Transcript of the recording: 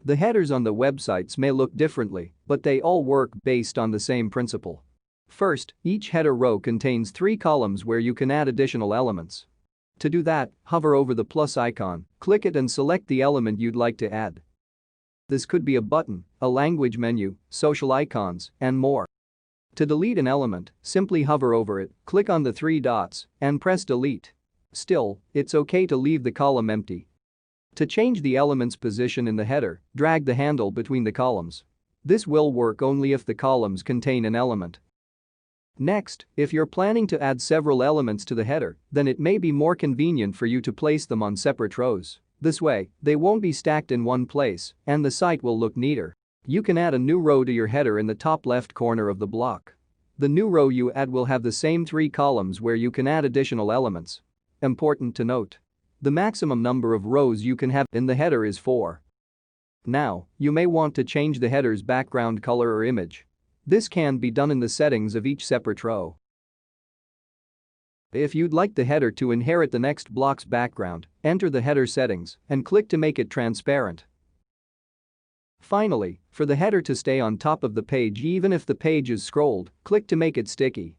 The headers on the websites may look differently, but they all work based on the same principle. First, each header row contains 3 columns where you can add additional elements. To do that, hover over the plus icon, click it and select the element you'd like to add. This could be a button, a language menu, social icons, and more. To delete an element, simply hover over it, click on the 3 dots, and press delete. Still, it's okay to leave the column empty. To change the element's position in the header, drag the handle between the columns. This will work only if the columns contain an element. Next, if you're planning to add several elements to the header, then it may be more convenient for you to place them on separate rows. This way, they won't be stacked in one place, and the site will look neater. You can add a new row to your header in the top left corner of the block. The new row you add will have the same 3 columns where you can add additional elements. Important to note. The maximum number of rows you can have in the header is 4. Now, you may want to change the header's background color or image. This can be done in the settings of each separate row. If you'd like the header to inherit the next block's background, enter the header settings and click to make it transparent. Finally, for the header to stay on top of the page even if the page is scrolled, click to make it sticky.